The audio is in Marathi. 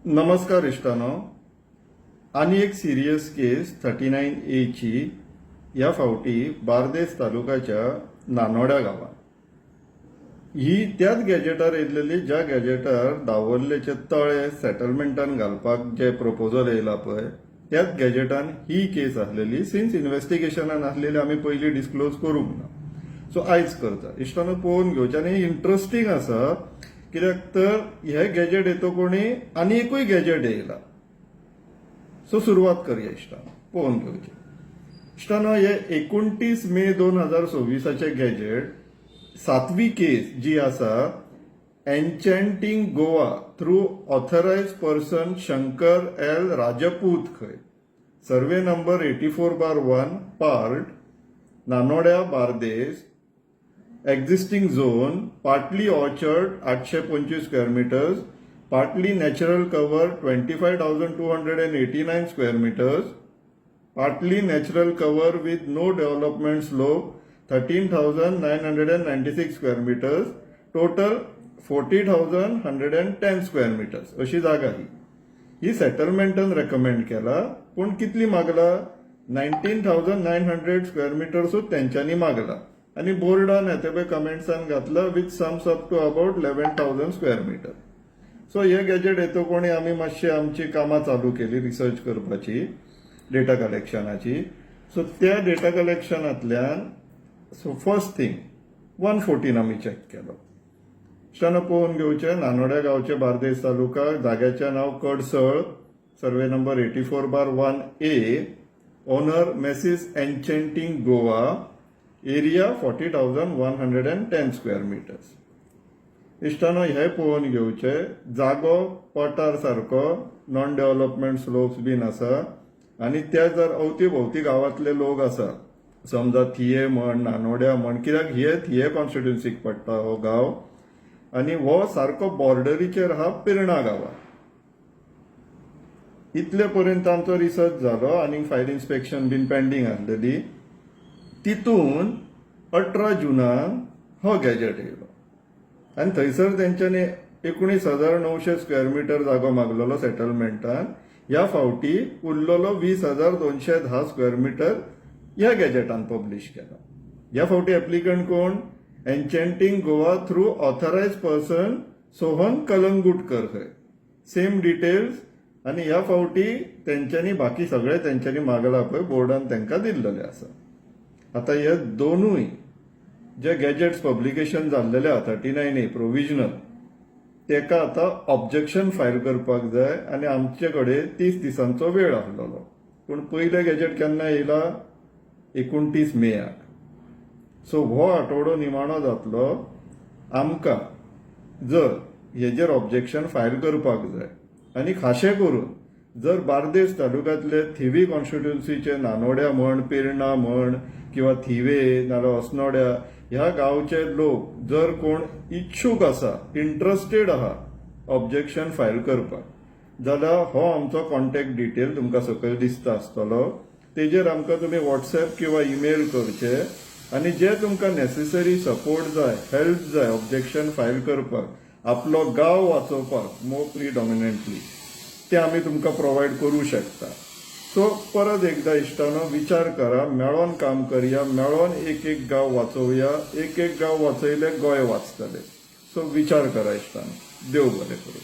नमस्कार इष्टानो. आणि एक सिरियस केस 39A ची या फावटी बार्देस तालुक्याच्या नानोड्या गावात. ही त्याच गॅजेटार येयलेली ज्या गॅजेटार दावरलेचे तळे सेटलमेंटान घालपाक जे प्रपोजल येयला पळय त्याच गॅजेटान ही केस आसलेली. सिन्स इन्व्हेस्टिगेशनान आसलेली आमी पयलीं डिस्क्लोज करूंक ना. सो आयज करता. इश्टानो पळोवन घेवचें. आनी इंटरेस्टिंग आसा कित्याक तर हे गॅजेट येतो कोणी आनी एकूय गॅजेट येयला. सो सुरवात करूया इश्टानो. पळोवन घेवचें. इश्टानो हे 29 मे 2026 गॅजेट 7वी केस जी आसा enchanting Goa through authorised person Shankar L Rajput खंय. सर्वे नंबर 84/1 पार्ट नानोड्या Bardez. Existing zone partly orchard 825 square metres, partly natural cover 25,289 square metres, partly natural cover with no development slope 13,996 square meters, total 40,110 square meters अशी जागा ही सेटलमेंटान रेकमेंड केला. पण कितली मागला 19,900 स्क्वेअर मीटर्सूच त्यांच्यानी मागला. आणि बोर्डान येते पळय कमेंट्सान घातलं with sums up to about 11,000 square metre. So हे गॅजेट येतो कोणी आमी मातशी आमची कामां चालू केली रिसर्च करपाची डेटा कलेक्शनाची. सो त्या डेटा कलेक्शनांतल्यान सो फर्स्ट थिंग 114 आमी चॅक केलो. इश्टानो पळोवन घेवचें. नानोड्या गांवचे बार्देस तालुका. जाग्याचें नांव Kadsal. Survey number 84/1 A. Owner messrs enchanting Goa. Area 40,110 square metres. इश्टानो हे पळोवन घेवचे. जागो पठार सारको नॉन डेव्हलपमेंट स्लोप्स बीन आसा. आणि त्या जर अवती गावातले लोक आसा समजा थिये म्हण नानोड्या म्हण कित्याक हे थिये कॉन्स्टिट्युन्सीक पडटा हो गांव. आणि हो सारको बॉर्डरीचेर आहा पिर्णा गांवात. इतले पर्यंत आमचो रिसर्च जालो आणि फायल इन्स्पेक्शन बीन पेंडींग आसलेली. तितून 18 जुनाक हो गॅजेट येयलो. आणि थंयसर तेंच्यांनी 19,900 स्क्वेअर मीटर जागो मागलेलो सेटलमेंटान. ह्या फावटी उरलेलो 20,210 स्क्वेअर मीटर ह्या गॅजेटान पब्लीश केला. ह्या फावटी एप्लिकंट कोण enchanting Goa through authorised person Sohan Calangutkar खंय. Same details. आणि ह्या फावटी तेंच्यांनी बाकी सगळे तेंच्यांनी मागला पळय बोर्डान तांकां दिल्लेले आसा. आता हे दोनूय जे गॅजेट्स पब्लिकेशन जाल्लेले आहा 39A प्रोविजनल तेका आता ऑब्जेक्शन फायल करपाक जाय. आणि आमचे कडेन 30 दिसांचो वेळ आसलेलो. पूण पयले गॅजेट केन्ना येयला 29 मेयाक. सो हो आठवडो निमाणो जातलो. आमकां जर हेजेर ऑब्जेक्शन फायल करपाक जाय आणि खाशें करून जर बार्देस तालुक्यांतले थिवी कॉन्स्टिट्युन्सीचे नानोड्या म्हण पिर्णा म्हण किंवा थिवे नाल्यार अस्नोड्या ह्या गांवचे लोक जर कोण इच्छुक आसा इंट्रस्टेड आहा ऑब्जेक्शन फायल करपाक जाल्यार हो आमचो कॉन्टॅक्ट डिटेल तुमकां सकयल दिसता आसतलो. तेजेर आमकां तुमी व्हॉट्सएप किंवा ईमेल करचे. आणि जे तुमकां नेसेसरी सपोर्ट जाय हेल्प जाय ऑब्जेक्शन फायल करपाक आपलो गांव वाचोवपाक मोर प्रिडॉमिनंटली ते आमी तुमकां प्रोवायड करूं शकता. सो परत एकदा इश्टानो विचार करा. मेळोन काम करया. मेळोन एक गांव वाचोवया. एक गांव वाचयले गोंय वाचतले. सो विचार करा इश्टानो. देव बरें करूं.